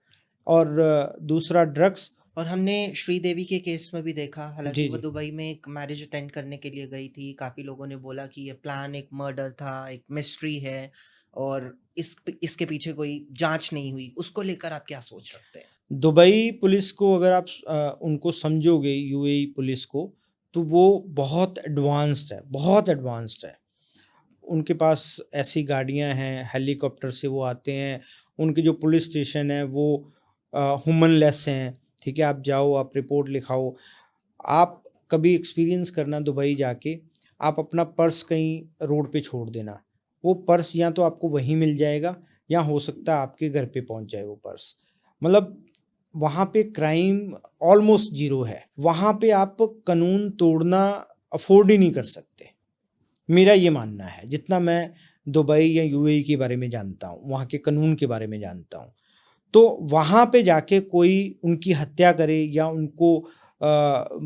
और दूसरा ड्रग्स। और हमने श्रीदेवी के केस में भी देखा, हालांकि जी वो जी दुबई में एक मैरिज अटेंड करने के लिए गई थी, काफ़ी लोगों ने बोला कि ये प्लान एक मर्डर था, एक मिस्ट्री है और इसके पीछे कोई जांच नहीं हुई। उसको लेकर आप क्या सोच रखते हैं? दुबई पुलिस को अगर आप उनको समझोगे, यूएई पुलिस को, तो वो बहुत एडवांस्ड है, बहुत एडवांस्ड है। उनके पास ऐसी गाड़ियां हैं, हेलीकॉप्टर से वो आते हैं, उनके जो पुलिस स्टेशन है वो ह्यूमनलेस हैं, ठीक है। आप जाओ, आप रिपोर्ट लिखाओ, आप कभी एक्सपीरियंस करना दुबई जाके, आप अपना पर्स कहीं रोड पे छोड़ देना, वो पर्स या तो आपको वहीं मिल जाएगा, या हो सकता है आपके घर पे पहुंच जाए वो पर्स। मतलब वहाँ पे क्राइम ऑलमोस्ट जीरो है, वहाँ पे आप कानून तोड़ना अफोर्ड ही नहीं कर सकते, मेरा ये मानना है। जितना मैं दुबई या यूएई के बारे में जानता हूँ, वहाँ के कानून के बारे में जानता हूँ, तो वहाँ पे जाके कोई उनकी हत्या करे या उनको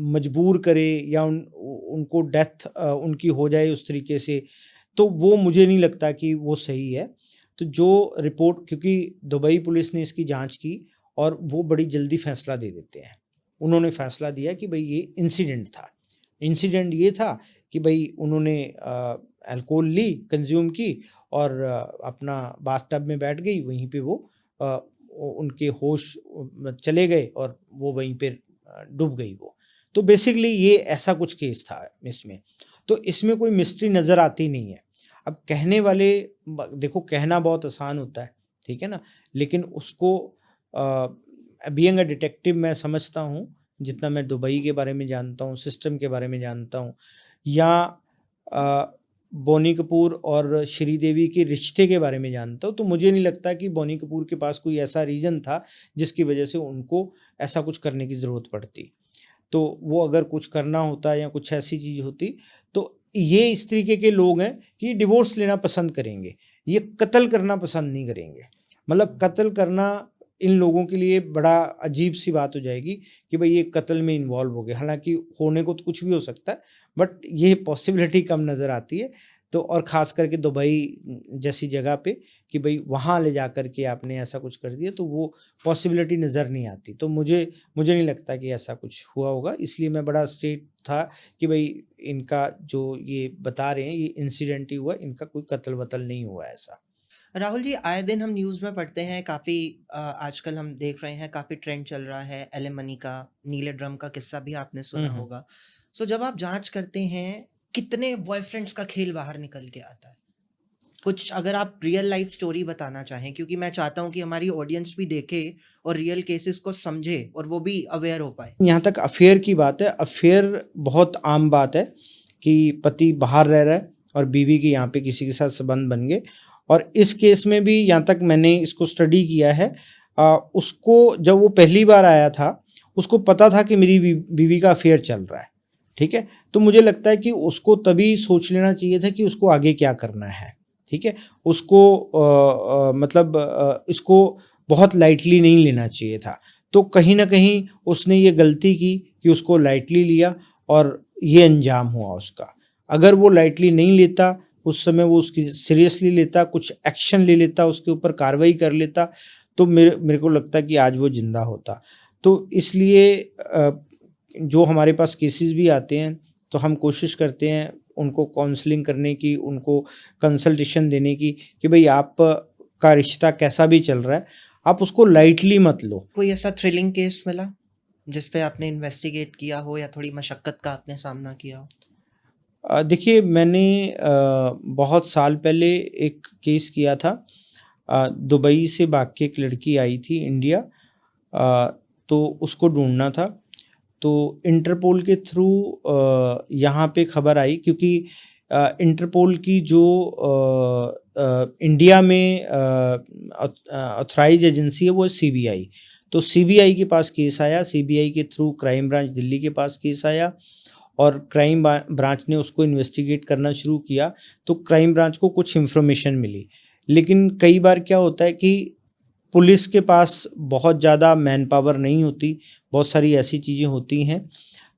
मजबूर करे या उनको डेथ उनकी हो जाए उस तरीके से, तो वो मुझे नहीं लगता कि वो सही है। तो जो रिपोर्ट, क्योंकि दुबई पुलिस ने इसकी जांच की और वो बड़ी जल्दी फैसला दे देते हैं। उन्होंने फैसला दिया कि भाई ये इंसिडेंट था, इंसिडेंट ये था कि भाई उन्होंने अल्कोहल ली, कंज्यूम की, और अपना बाथटब में बैठ गई, वहीं पे वो उनके होश चले गए और वो वहीं पे डूब गई वो। तो बेसिकली ये ऐसा कुछ केस था इसमें। तो इसमें कोई मिस्ट्री नज़र आती नहीं है। अब कहने वाले, देखो कहना बहुत आसान होता है, ठीक है ना, लेकिन उसको बीइंग अ डिटेक्टिव मैं समझता हूँ, जितना मैं दुबई के बारे में जानता हूँ, सिस्टम के बारे में जानता हूँ, या बोनी कपूर और श्रीदेवी के रिश्ते के बारे में जानता हूँ, तो मुझे नहीं लगता कि बोनी कपूर के पास कोई ऐसा रीज़न था जिसकी वजह से उनको ऐसा कुछ करने की ज़रूरत पड़ती। तो वो अगर कुछ करना होता या कुछ ऐसी चीज़ होती, तो ये इस तरीके के लोग हैं कि डिवोर्स लेना पसंद करेंगे, ये कत्ल करना पसंद नहीं करेंगे। मतलब कत्ल करना इन लोगों के लिए बड़ा अजीब सी बात हो जाएगी कि भाई ये कत्ल में इन्वॉल्व हो गए, हालांकि होने को तो कुछ भी हो सकता है, बट ये पॉसिबिलिटी कम नज़र आती है। तो और ख़ास करके दुबई जैसी जगह पे कि भाई वहाँ ले जा कर के आपने ऐसा कुछ कर दिया, तो वो पॉसिबिलिटी नज़र नहीं आती। तो मुझे नहीं लगता कि ऐसा कुछ हुआ होगा, इसलिए मैं बड़ा स्ट्रेट था कि भाई इनका जो ये बता रहे हैं ये इंसिडेंट ही हुआ, इनका कोई कत्ल वत्ल नहीं हुआ ऐसा। राहुल जी, आए दिन हम न्यूज़ में पढ़ते हैं, काफ़ी आजकल हम देख रहे हैं, काफ़ी ट्रेंड चल रहा है एल मनी का, नीले ड्रम का किस्सा भी आपने सुना होगा। सो जब आप जांच करते हैं, कितने बॉयफ्रेंड्स का खेल बाहर निकल के आता है? कुछ अगर आप रियल लाइफ स्टोरी बताना चाहें, क्योंकि मैं चाहता हूं कि हमारी ऑडियंस भी देखे और रियल केसेस को समझे और वो भी अवेयर हो पाए। यहाँ तक अफेयर की बात है, अफेयर बहुत आम बात है कि पति बाहर रह रहा है और बीवी के यहाँ पे किसी के साथ संबंध बन गए, और इस केस में भी यहाँ तक मैंने इसको स्टडी किया है, उसको जब वो पहली बार आया था उसको पता था कि मेरी बीवी का अफेयर चल रहा है, ठीक है। तो मुझे लगता है कि उसको तभी सोच लेना चाहिए था कि उसको आगे क्या करना है, ठीक है। उसको इसको बहुत लाइटली नहीं लेना चाहिए था। तो कहीं ना कहीं उसने ये गलती की कि उसको लाइटली लिया और ये अंजाम हुआ उसका। अगर वो लाइटली नहीं लेता, उस समय वो उसकी सीरियसली लेता, कुछ एक्शन ले लेता, उसके ऊपर कार्रवाई कर लेता, तो मेरे को लगता है कि आज वो ज़िंदा होता। तो इसलिए जो हमारे पास केसेस भी आते हैं, तो हम कोशिश करते हैं उनको काउंसलिंग करने की, उनको कंसल्टेशन देने की कि भई आप का रिश्ता कैसा भी चल रहा है, आप उसको लाइटली मत लो। कोई ऐसा थ्रिलिंग केस मिला जिस पे आपने इन्वेस्टिगेट किया हो या थोड़ी मशक्कत का आपने सामना किया हो? देखिए मैंने बहुत साल पहले एक केस किया था। दुबई से भाग के एक लड़की आई थी इंडिया, तो उसको ढूँढना था। तो इंटरपोल के थ्रू यहाँ पे खबर आई, क्योंकि इंटरपोल की जो इंडिया में ऑथराइज़ एजेंसी है वो है सीबीआई। तो सीबीआई के पास केस आया, सीबीआई के थ्रू क्राइम ब्रांच दिल्ली के पास केस आया और क्राइम ब्रांच ने उसको इन्वेस्टिगेट करना शुरू किया। तो क्राइम ब्रांच को कुछ इन्फॉर्मेशन मिली, लेकिन कई बार क्या होता है कि पुलिस के पास बहुत ज़्यादा मैन पावर नहीं होती, बहुत सारी ऐसी चीज़ें होती हैं।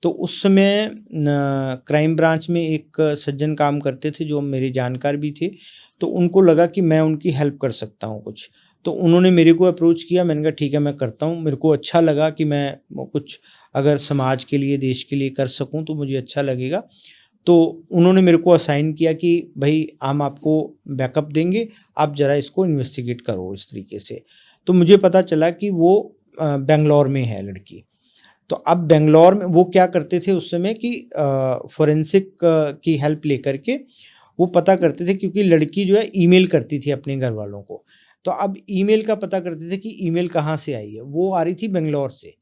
तो उस समय क्राइम ब्रांच में एक सज्जन काम करते थे जो मेरे जानकार भी थे, तो उनको लगा कि मैं उनकी हेल्प कर सकता हूँ कुछ। तो उन्होंने मेरे को अप्रोच किया, मैंने कहा ठीक है मैं करता हूँ। मेरे को अच्छा लगा कि मैं कुछ अगर समाज के लिए, देश के लिए कर सकूँ तो मुझे अच्छा लगेगा। तो उन्होंने मेरे को असाइन किया कि भई हम आपको बैकअप देंगे, आप ज़रा इसको इन्वेस्टिगेट करो इस तरीके से। तो मुझे पता चला कि वो बैंगलोर में है लड़की। तो अब बैंगलोर में वो क्या करते थे उस समय कि फोरेंसिक की हेल्प लेकर के वो पता करते थे, क्योंकि लड़की जो है ईमेल करती थी अपने घर वालों को। तो अब ईमेल का पता करते थे कि ईमेल कहाँ से आई है। वो आ रही थी बैंगलोर से,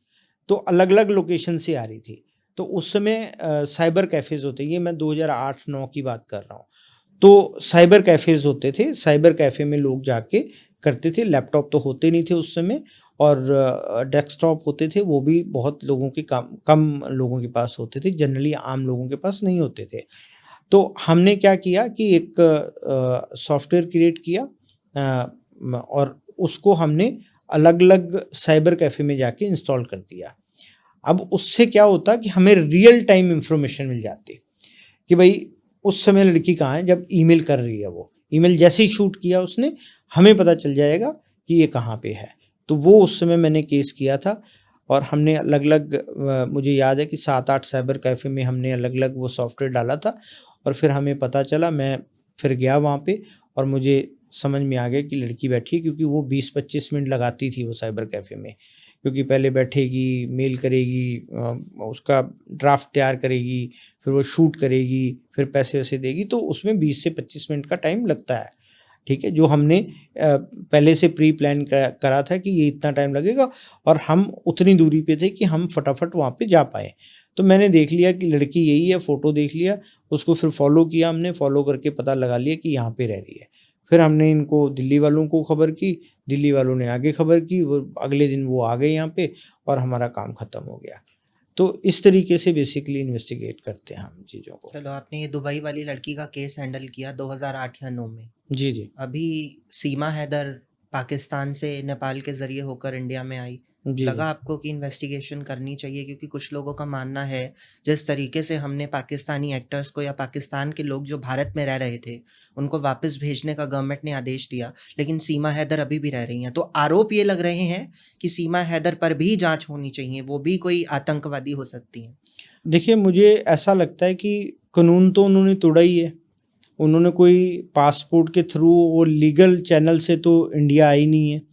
तो अलग-अलग लोकेशन से आ रही थी। तो उस समय साइबर कैफ़ेज़ होते हैं, ये मैं 2008-9 की बात कर रहा हूँ। तो साइबर कैफ़ेज़ होते थे, साइबर कैफ़े में लोग जाके करते थे। लैपटॉप तो होते नहीं थे उस समय, और डेस्कटॉप होते थे, वो भी बहुत लोगों के कम लोगों के पास होते थे, जनरली आम लोगों के पास नहीं होते थे। तो हमने क्या किया कि एक सॉफ्टवेयर क्रिएट किया, और उसको हमने अलग-अलग साइबर कैफ़े में जाके इंस्टॉल कर दिया। अब उससे क्या होता कि हमें रियल टाइम इन्फॉर्मेशन मिल जाती कि भाई उस समय लड़की कहाँ है, जब ईमेल कर रही है वो। ईमेल जैसे ही शूट किया उसने, हमें पता चल जाएगा कि ये कहाँ पे है। तो वो उस समय मैंने केस किया था, और हमने अलग-अलग मुझे याद है कि 7-8 साइबर कैफ़े में हमने अलग-अलग वो सॉफ्टवेयर डाला था, और फिर हमें पता चला, मैं फिर गया वहाँ पे और मुझे समझ में आ गया कि लड़की बैठी है, क्योंकि वो 20-25 मिनट लगाती थी वो साइबर कैफ़े में। क्योंकि पहले बैठेगी, मेल करेगी, उसका ड्राफ्ट तैयार करेगी, फिर वो शूट करेगी, फिर पैसे-वैसे देगी, तो उसमें 20 से 25 मिनट का टाइम लगता है, ठीक है? जो हमने पहले से प्री प्लान करा था कि ये इतना टाइम लगेगा, और हम उतनी दूरी पे थे कि हम फटाफट वहाँ पे जा पाएँ। तो मैंने देख लिया कि लड़की यही है, फ़ोटो देख लिया, उसको फिर फ़ॉलो किया हमने, फ़ॉलो करके पता लगा लिया कि यहाँ पे रह रही है। फिर हमने इनको दिल्ली वालों को खबर की, दिल्ली वालों ने आगे खबर की, वो अगले दिन वो आ गए यहाँ पे, और हमारा काम ख़त्म हो गया। तो इस तरीके से बेसिकली इन्वेस्टिगेट करते हैं हम चीज़ों को। चलो, आपने ये दुबई वाली लड़की का केस हैंडल किया 2008 या 9 में। जी, जी। अभी सीमा हैदर पाकिस्तान से नेपाल के ज़रिए होकर इंडिया में आई। जी, लगा जी। आपको कि इन्वेस्टिगेशन करनी चाहिए, क्योंकि कुछ लोगों का मानना है जिस तरीके से हमने पाकिस्तानी एक्टर्स को या पाकिस्तान के लोग जो भारत में रह रहे थे उनको वापस भेजने का गवर्नमेंट ने आदेश दिया, लेकिन सीमा हैदर अभी भी रह रही हैं। तो आरोप ये लग रहे हैं कि सीमा हैदर पर भी जांच होनी चाहिए, वो भी कोई आतंकवादी हो सकती हैं। देखिए, मुझे ऐसा लगता है कि कानून तो उन्होंने तोड़ा ही है। उन्होंने कोई पासपोर्ट के थ्रू वो लीगल चैनल से तो इंडिया आई नहीं है।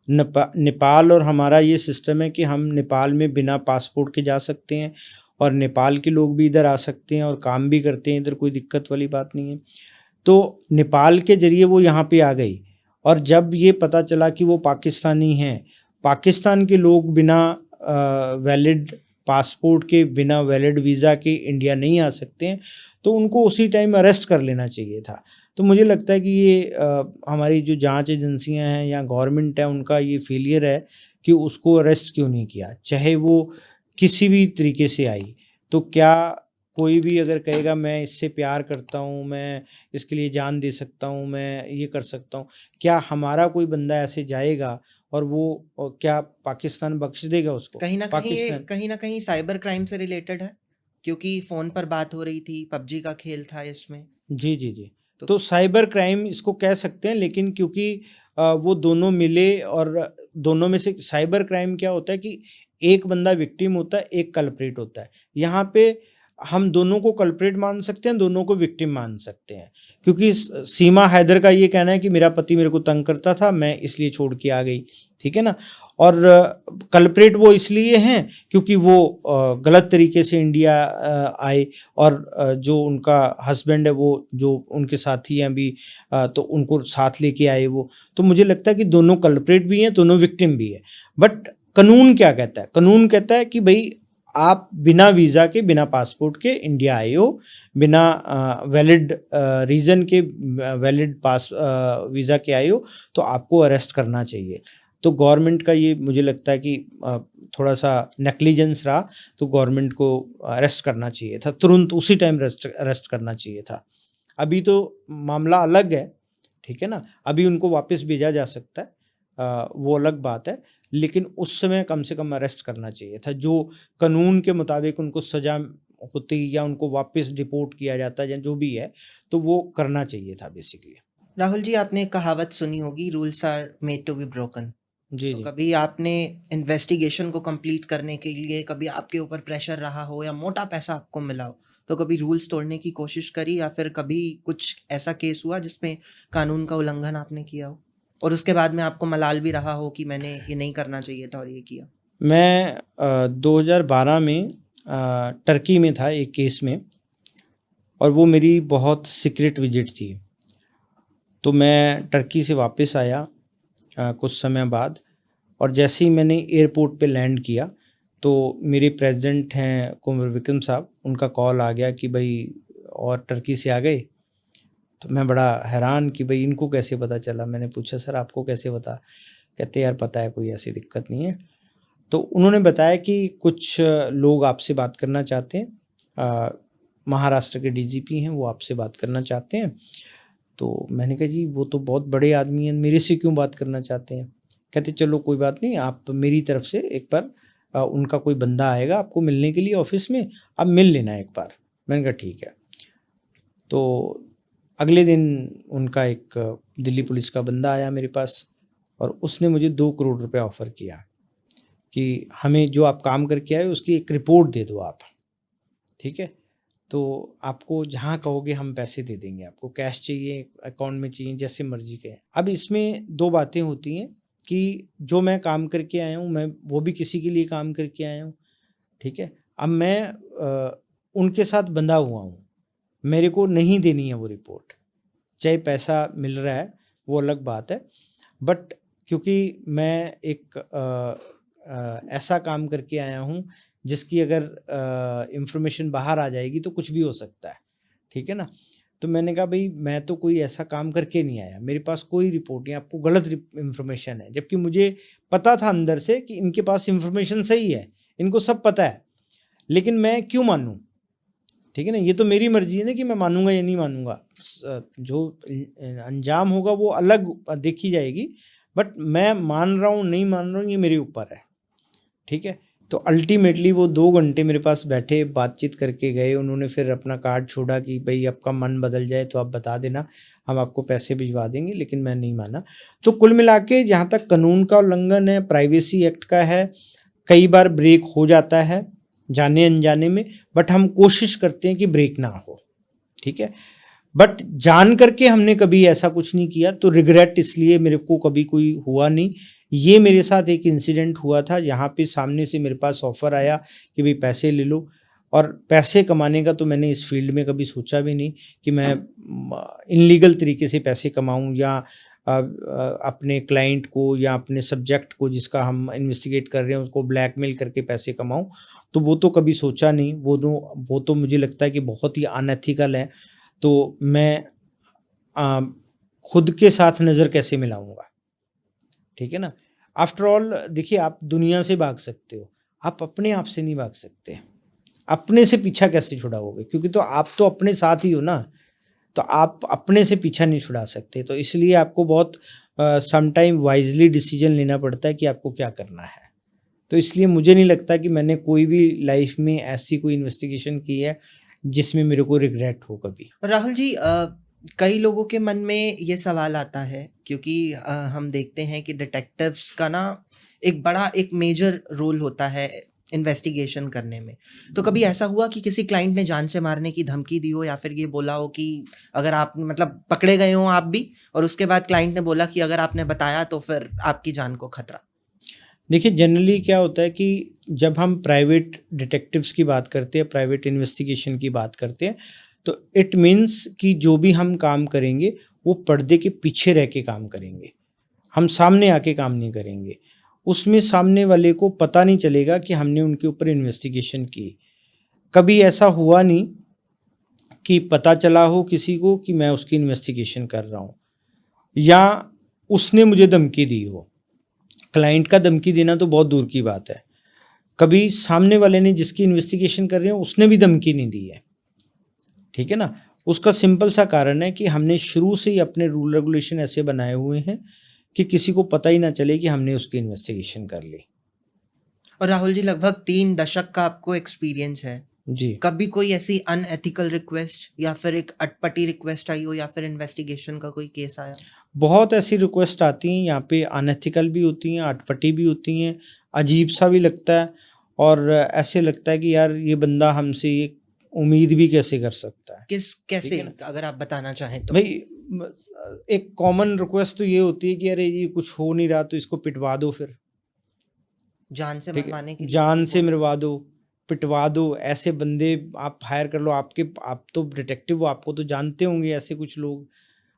नेपाल और हमारा ये सिस्टम है कि हम नेपाल में बिना पासपोर्ट के जा सकते हैं, और नेपाल के लोग भी इधर आ सकते हैं और काम भी करते हैं इधर, कोई दिक्कत वाली बात नहीं है। तो नेपाल के ज़रिए वो यहाँ पे आ गई, और जब ये पता चला कि वो पाकिस्तानी हैं, पाकिस्तान के लोग बिना वैलिड पासपोर्ट के, बिना वैलिड वीज़ा के इंडिया नहीं आ सकते हैं, तो उनको उसी टाइम अरेस्ट कर लेना चाहिए था। तो मुझे लगता है कि ये हमारी जो जांच एजेंसियां हैं या गवर्नमेंट है, उनका ये फेलियर है कि उसको अरेस्ट क्यों नहीं किया, चाहे वो किसी भी तरीके से आई। तो क्या कोई भी अगर कहेगा मैं इससे प्यार करता हूँ, मैं इसके लिए जान दे सकता हूँ, मैं ये कर सकता हूँ, क्या हमारा कोई बंदा ऐसे जाएगा और वो क्या पाकिस्तान बख्श देगा उसको? कहीं ना कहीं ये पाकिस्तान कहीं ना कहीं साइबर क्राइम से रिलेटेड है। क्योंकि फ़ोन पर बात हो रही थी, पबजी का खेल था इसमें। जी, जी, जी। तो तो साइबर क्राइम इसको कह सकते हैं, लेकिन क्योंकि वो दोनों मिले और दोनों में से साइबर क्राइम क्या होता है कि एक बंदा विक्टिम होता है, एक कल्प्रिट होता है। यहाँ पे हम दोनों को कल्प्रिट मान सकते हैं, दोनों को विक्टिम मान सकते हैं। क्योंकि सीमा हैदर का ये कहना है कि मेरा पति मेरे को तंग करता था, मैं इसलिए छोड़ के आ गई, ठीक है ना? और कल्प्रिट वो इसलिए हैं क्योंकि वो गलत तरीके से इंडिया आए और जो उनका हस्बैंड है वो जो उनके साथी हैं अभी, तो उनको साथ लेके आए वो। तो मुझे लगता है कि दोनों कल्प्रिट भी हैं, दोनों विक्टिम भी है। बट कानून क्या कहता है? कानून कहता है कि भाई आप बिना वीज़ा के, बिना पासपोर्ट के इंडिया आए हो, बिना वैलिड रीज़न के, वैलिड पास वीज़ा के आए हो, तो आपको अरेस्ट करना चाहिए। तो गवर्नमेंट का ये मुझे लगता है कि थोड़ा सा नेग्लिजेंस रहा, तो गवर्नमेंट को अरेस्ट करना चाहिए था, तुरंत उसी टाइम अरेस्ट करना चाहिए था। अभी तो मामला अलग है, ठीक है ना? अभी उनको वापस भेजा जा सकता है, वो अलग बात है, लेकिन उस समय कम से कम अरेस्ट करना चाहिए था। जो कानून के मुताबिक उनको सज़ा होती या उनको वापस डिपोर्ट किया जाता या जो भी है, तो वो करना चाहिए था बेसिकली। राहुल जी, आपने एक कहावत सुनी होगी, rules are made to be broken. जी, तो जी। कभी आपने इन्वेस्टिगेशन को कंप्लीट करने के लिए कभी आपके ऊपर प्रेशर रहा हो या मोटा पैसा आपको मिला हो, तो कभी रूल्स तोड़ने की कोशिश करी या फिर कभी कुछ ऐसा केस हुआ जिसमें कानून का उल्लंघन आपने किया हो और उसके बाद में आपको मलाल भी रहा हो कि मैंने ये नहीं करना चाहिए था और ये किया? मैं 2012 में टर्की में था एक केस में, और वो मेरी बहुत सीक्रेट विजिट थी। तो मैं टर्की से वापस आया कुछ समय बाद, और जैसे ही मैंने एयरपोर्ट पे लैंड किया, तो मेरे प्रेसिडेंट हैं कुंवर विक्रम साहब, उनका कॉल आ गया कि भाई और टर्की से आ गए। तो मैं बड़ा हैरान कि भाई इनको कैसे पता चला। मैंने पूछा सर आपको कैसे पता? कहते यार पता है, कोई ऐसी दिक्कत नहीं है। तो उन्होंने बताया कि कुछ लोग आपसे बात करना चाहते हैं, महाराष्ट्र के डीजीपी हैं, वो आपसे बात करना चाहते हैं। तो मैंने कहा जी वो तो बहुत बड़े आदमी हैं, मेरे से क्यों बात करना चाहते हैं? कहते चलो कोई बात नहीं, आप मेरी तरफ से एक बार उनका कोई बंदा आएगा आपको मिलने के लिए ऑफिस में, आप मिल लेना एक बार। मैंने कहा ठीक है। तो अगले दिन उनका एक दिल्ली पुलिस का बंदा आया मेरे पास, और उसने मुझे 2 करोड़ रुपए ऑफ़र किया कि हमें जो आप काम करके आए उसकी एक रिपोर्ट दे दो आप, ठीक है? तो आपको जहाँ कहोगे हम पैसे दे देंगे, आपको कैश चाहिए, अकाउंट में चाहिए, जैसे मर्ज़ी कहें। अब इसमें 2 बातें होती हैं कि जो मैं काम करके आया हूँ, मैं वो भी किसी के लिए काम करके आया हूँ, ठीक है? अब मैं उनके साथ बंधा हुआ हूँ, मेरे को नहीं देनी है वो रिपोर्ट, चाहे पैसा मिल रहा है वो अलग बात है, बट क्योंकि मैं एक ऐसा काम करके आया हूँ जिसकी अगर इंफॉर्मेशन बाहर आ जाएगी तो कुछ भी हो सकता है, ठीक है ना? तो मैंने कहा भाई मैं तो कोई ऐसा काम करके नहीं आया, मेरे पास कोई रिपोर्ट नहीं, आपको गलत इंफॉर्मेशन है। जबकि मुझे पता था अंदर से कि इनके पास इंफॉर्मेशन सही है, इनको सब पता है, लेकिन मैं क्यों मानूं? ठीक है ना? ये तो मेरी मर्जी है ना कि मैं मानूंगा या नहीं मानूंगा। जो अंजाम होगा वो अलग देखी जाएगी, बट मैं मान रहा हूँ नहीं मान रहा हूँ ये मेरे ऊपर है, ठीक है? तो अल्टीमेटली वो 2 घंटे मेरे पास बैठे, बातचीत करके गए। उन्होंने फिर अपना कार्ड छोड़ा कि भाई आपका मन बदल जाए तो आप बता देना, हम आपको पैसे भिजवा देंगे, लेकिन मैं नहीं माना। तो कुल मिला के जहाँ तक कानून का उल्लंघन है, प्राइवेसी एक्ट का है, कई बार ब्रेक हो जाता है जाने अनजाने में, बट हम कोशिश करते हैं कि ब्रेक ना हो, ठीक है? बट जान करके हमने कभी ऐसा कुछ नहीं किया, तो रिग्रेट इसलिए मेरे को कभी कोई हुआ नहीं। ये मेरे साथ एक इंसिडेंट हुआ था, यहाँ पे सामने से मेरे पास ऑफ़र आया कि भाई पैसे ले लो, और पैसे कमाने का तो मैंने इस फील्ड में कभी सोचा भी नहीं कि मैं इनलीगल तरीके से पैसे कमाऊँ या अपने क्लाइंट को या अपने सब्जेक्ट को जिसका हम इन्वेस्टिगेट कर रहे हैं उसको ब्लैकमेल करके पैसे कमाऊँ। तो वो तो कभी सोचा नहीं, वो तो मुझे लगता है कि बहुत ही अनएथिकल है। तो मैं खुद के साथ नज़र कैसे मिलाऊंगा, ठीक है ना? आफ्टर ऑल देखिए, आप दुनिया से भाग सकते हो, आप अपने आप से नहीं भाग सकते। अपने से पीछा कैसे छुड़ाओगे? क्योंकि तो आप तो अपने साथ ही हो ना, तो आप अपने से पीछा नहीं छुड़ा सकते। तो इसलिए आपको बहुत समटाइम वाइजली डिसीजन लेना पड़ता है कि आपको क्या करना है, तो इसलिए मुझे नहीं लगता कि मैंने कोई भी लाइफ में ऐसी कोई इन्वेस्टिगेशन की है जिसमें मेरे को रिग्रेट हो कभी। राहुल जी, कई लोगों के मन में ये सवाल आता है क्योंकि हम देखते हैं कि डिटेक्टिव्स का ना एक बड़ा एक मेजर रोल होता है इन्वेस्टिगेशन करने में। तो कभी ऐसा हुआ कि किसी क्लाइंट ने जान से मारने की धमकी दी हो या फिर ये बोला हो कि अगर आप मतलब पकड़े गए हो आप भी, और उसके बाद क्लाइंट ने बोला कि अगर आपने बताया तो फिर आपकी जान को खतरा? देखिए, जनरली क्या होता है कि जब हम प्राइवेट डिटेक्टिव्स की बात करते हैं, प्राइवेट इन्वेस्टिगेशन की बात करते हैं, तो इट मीन्स कि जो भी हम काम करेंगे वो पर्दे के पीछे रह के काम करेंगे, हम सामने आके काम नहीं करेंगे। उसमें सामने वाले को पता नहीं चलेगा कि हमने उनके ऊपर इन्वेस्टिगेशन की। कभी ऐसा हुआ नहीं कि पता चला हो किसी को कि मैं उसकी इन्वेस्टिगेशन कर रहा हूँ या उसने मुझे धमकी दी हो। क्लाइंट का धमकी देना तो बहुत दूर की बात है, कभी सामने वाले ने जिसकी इन्वेस्टिगेशन कर रहे हो उसने भी धमकी नहीं दी है, ठीक है ना। उसका सिंपल सा कारण है कि हमने शुरू से ही अपने रूल रेगुलेशन ऐसे बनाए हुए हैं कि किसी को पता ही ना चले कि हमने उसकी इन्वेस्टिगेशन कर ली। और राहुल जी, लगभग 3 दशक का आपको एक्सपीरियंस है, जी। कभी कोई ऐसी अनएथिकल रिक्वेस्ट या फिर एक अटपटी रिक्वेस्ट आई हो या फिर इन्वेस्टिगेशन का कोई केस आया? बहुत ऐसी रिक्वेस्ट आती हैं यहाँ पे, अनएथिकल भी होती हैं, अटपटी भी होती हैं, अजीब सा भी लगता है और ऐसे लगता है कि यार ये बंदा हमसे ये उम्मीद भी कैसे कर सकता है। कैसे, अगर आप बताना चाहें तो? भाई एक कॉमन रिक्वेस्ट तो ये होती है कि अरे ये कुछ हो नहीं रहा तो इसको पिटवा दो, फिर जान से ठीक मरवाने के है, लिए? जान से मरवा दो, पिटवा दो, ऐसे बंदे आप हायर कर लो। आप तो डिटेक्टिव हो, आपको तो जानते होंगे ऐसे कुछ लोग।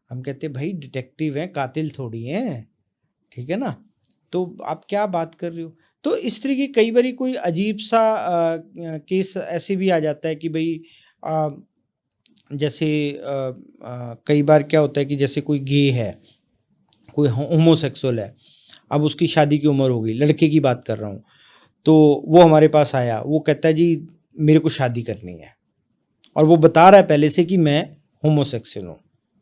हम कहते हैं भाई डिटेक्टिव हैं, कातिल थोड़ी हैं, ठीक है ना, तो आप क्या बात कर रहे हो। तो इस तरह की कई बार कोई अजीब सा केस ऐसे भी आ जाता है कि भाई जैसे कई बार क्या होता है कि जैसे कोई गे है, कोई होमोसेक्सुअल है, अब उसकी शादी की उम्र हो गई, लड़के की बात कर रहा हूँ, तो वो हमारे पास आया, वो कहता है जी मेरे को शादी करनी है और वो बता रहा है पहले से कि मैं होमोसेक्सुअल हूँ।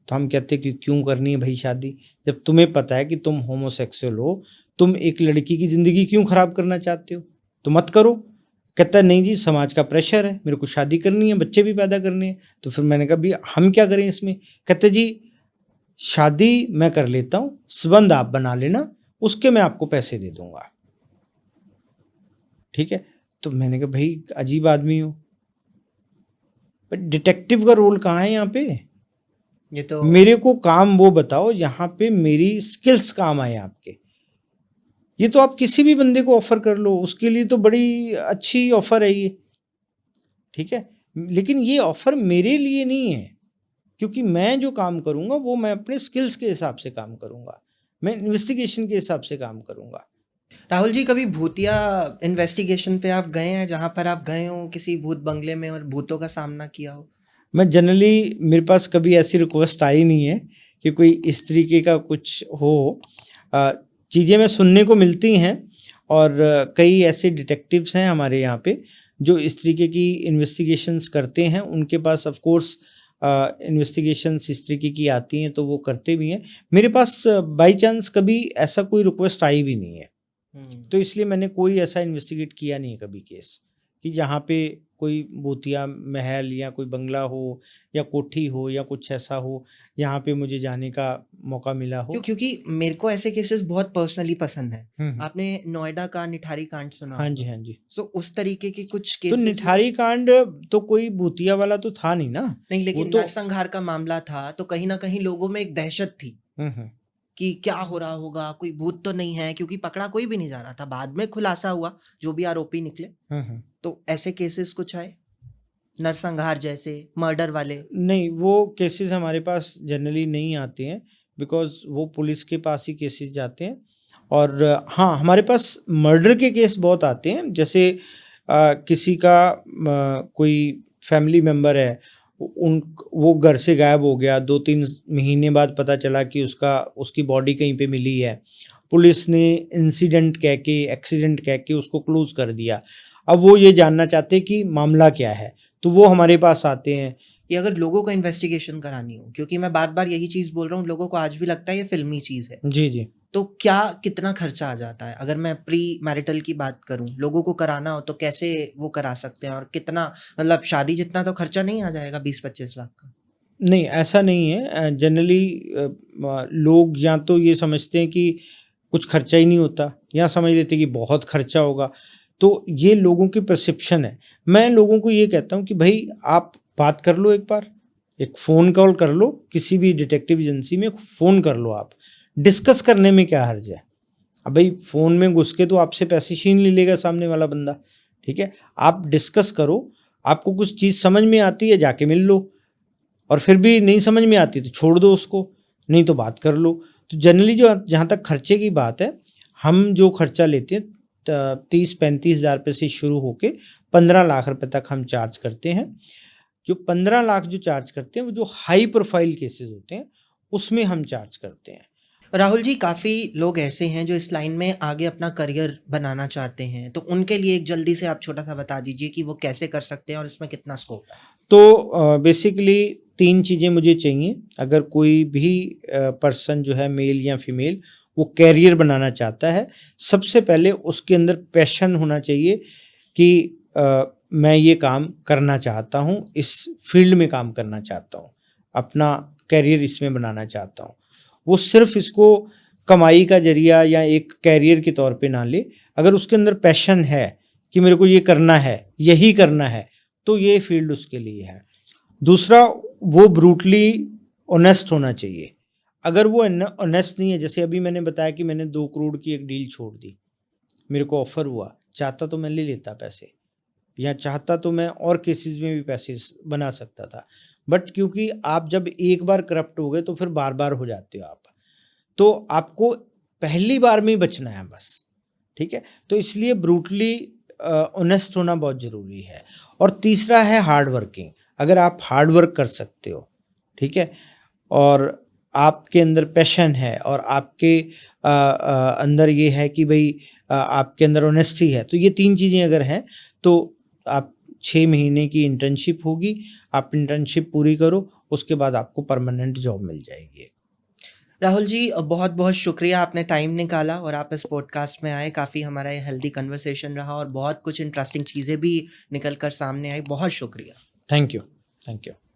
तो हम कहते हैं कि क्यों करनी है भाई शादी, जब तुम्हें पता है कि तुम होमोसेक्सुअल हो, तुम एक लड़की की ज़िंदगी क्यों ख़राब करना चाहते हो, तो मत करो। कहता है नहीं जी समाज का प्रेशर है, मेरे को शादी करनी है, बच्चे भी पैदा करने हैं। तो फिर मैंने कहा भाई हम क्या करें इसमें। कहते जी शादी मैं कर लेता हूँ, संबंध आप बना लेना, उसके मैं आपको पैसे दे दूंगा, ठीक है। तो मैंने कहा भाई अजीब आदमी हो, बट डिटेक्टिव का रोल कहाँ है यहाँ पे। ये तो मेरे को काम वो बताओ यहाँ पे मेरी स्किल्स काम आए आपके। ये तो आप किसी भी बंदे को ऑफर कर लो, उसके लिए तो बड़ी अच्छी ऑफर है ये, ठीक है, लेकिन ये ऑफर मेरे लिए नहीं है, क्योंकि मैं जो काम करूँगा वो मैं अपने स्किल्स के हिसाब से काम करूँगा, मैं इन्वेस्टिगेशन के हिसाब से काम करूँगा। राहुल जी, कभी भूतिया इन्वेस्टिगेशन पे आप गए हैं, जहाँ पर आप गए हो किसी भूत बंगले में और भूतों का सामना किया हो? मैं जनरली, मेरे पास कभी ऐसी रिक्वेस्ट आई नहीं है कि कोई इस तरीके का कुछ हो। चीज़ें मैं सुनने को मिलती हैं और कई ऐसे डिटेक्टिव्स हैं हमारे यहाँ पे जो इस तरीके की इन्वेस्टिगेशंस करते हैं, उनके पास ऑफ कोर्स इन्वेस्टिगेशंस इस तरीके की आती हैं तो वो करते भी हैं। मेरे पास बाय चांस कभी ऐसा कोई रिक्वेस्ट आई भी नहीं है, तो इसलिए मैंने कोई ऐसा इन्वेस्टिगेट किया नहीं है कभी केस कि यहाँ पे कोई भूतिया महल या कोई बंगला हो या कोठी हो या कुछ ऐसा हो यहाँ पे मुझे जाने का मौका मिला हो। क्योंकि मेरे को ऐसे केसेस बहुत पर्सनली पसंद है। हम्म। आपने नोएडा का निठारी कांड सुना हाँ जी, होगा। हाँ जी। सो उस तरीके के कुछ तो केसेस निठारी कांड तो कोई भूतिया वाला तो था नहीं ना। नहीं, लेकिन वो तो नरसंहार का मामला था, तो कहीं ना कहीं लोगों में एक दहशत थी हम्म। कि क्या हो रहा होगा, कोई भूत तो नहीं है, क्योंकि पकड़ा कोई भी नहीं जा रहा था। बाद में खुलासा हुआ, जो भी आरोपी निकले। हम्म। तो ऐसे केसेस कुछ आए नरसंहार जैसे, मर्डर वाले? नहीं, वो केसेस हमारे पास जनरली नहीं आते हैं, बिकॉज वो पुलिस के पास ही केसेस जाते हैं। और हाँ, हमारे पास मर्डर के केस बहुत आते हैं, जैसे किसी का कोई फैमिली मेम्बर है, वो घर से गायब हो गया, 2-3 महीने बाद पता चला कि उसकी बॉडी कहीं पे मिली है। पुलिस ने इंसिडेंट कह के, एक्सीडेंट कह के उसको क्लोज कर दिया। अब वो ये जानना चाहते कि मामला क्या है, तो वो हमारे पास आते हैं। ये अगर लोगों को इन्वेस्टिगेशन करानी हो, क्योंकि मैं बार बार यही चीज़ बोल रहा हूँ, लोगों को आज भी लगता है ये फिल्मी चीज़ है, जी जी। तो क्या कितना खर्चा आ जाता है? अगर मैं प्री मैरिटल की बात करूँ, लोगों को कराना हो तो कैसे वो करा सकते हैं और कितना, मतलब शादी जितना तो खर्चा नहीं आ जाएगा 20-25 लाख का? नहीं, ऐसा नहीं है। जनरली लोग या तो ये समझते हैं कि कुछ खर्चा ही नहीं होता, या समझ लेते हैं कि बहुत खर्चा होगा। तो ये लोगों की परसेप्शन है। मैं लोगों को ये कहता हूँ कि भई आप बात कर लो एक बार, एक फ़ोन कॉल कर लो, किसी भी डिटेक्टिव एजेंसी में फ़ोन कर लो आप। डिस्कस करने में क्या हर्ज है? अब भई फ़ोन में घुस के तो आपसे पैसे छीन नहीं लेगा सामने वाला बंदा, ठीक है? आप डिस्कस करो, आपको कुछ चीज़ समझ में आती है जाके मिल लो, और फिर भी नहीं समझ में आती तो छोड़ दो उसको, नहीं तो बात कर लो। तो जनरली जो जहाँ तक खर्चे की बात है, हम जो खर्चा लेते हैं 30-35 हज़ार रुपये से शुरू होके 15 लाख रुपए तक हम चार्ज करते हैं। जो 15 लाख जो चार्ज करते हैं, वो जो हाई प्रोफाइल केसेस होते हैं, उसमें हम चार्ज करते हैं। राहुल जी, काफ़ी लोग ऐसे हैं जो इस लाइन में आगे अपना करियर बनाना चाहते हैं, तो उनके लिए एक जल्दी से आप छोटा-सा बता दीजिए कि वो कैसे कर सकते हैं और इसमें कितना स्कोप है? तो बेसिकली 3 चीज़ें मुझे चाहिए। अगर कोई भी पर्सन जो है, मेल या फीमेल, वो करियर बनाना चाहता है, सबसे पहले उसके अंदर पैशन होना चाहिए कि मैं ये काम करना चाहता हूँ, इस फील्ड में काम करना चाहता हूँ, अपना करियर इसमें बनाना चाहता हूँ। वो सिर्फ़ इसको कमाई का ज़रिया या एक करियर के तौर पे ना ले। अगर उसके अंदर पैशन है कि मेरे को ये करना है, यही करना है, तो ये फील्ड उसके लिए है। दूसरा, वो ब्रूटली ऑनेस्ट होना चाहिए। अगर वो ऑनेस्ट नहीं है, जैसे अभी मैंने बताया कि मैंने 2 करोड़ की एक डील छोड़ दी, मेरे को ऑफ़र हुआ, चाहता तो मैं ले लेता पैसे, या चाहता तो मैं और केसेस में भी पैसे बना सकता था, बट क्योंकि आप जब एक बार करप्ट हो गए तो फिर बार बार हो जाते हो आप, तो आपको पहली बार में ही बचना है बस, ठीक है? तो इसलिए ब्रूटली ऑनेस्ट होना बहुत ज़रूरी है। और तीसरा है हार्ड वर्किंग। अगर आप हार्ड वर्क कर सकते हो, ठीक है, और आपके अंदर पैशन है, और आपके अंदर ये है कि भाई आपके अंदर ऑनेस्टी है, तो ये 3 चीज़ें अगर हैं, तो आप 6 महीने की इंटर्नशिप होगी, आप इंटर्नशिप पूरी करो, उसके बाद आपको परमानेंट जॉब मिल जाएगी। राहुल जी, बहुत-बहुत शुक्रिया, आपने टाइम निकाला और आप इस पॉडकास्ट में आए। काफ़ी हमारा ये हेल्दी कन्वर्सेशन रहा और बहुत कुछ इंटरेस्टिंग चीज़ें भी निकल कर सामने आई। बहुत शुक्रिया। Thank you. Thank you.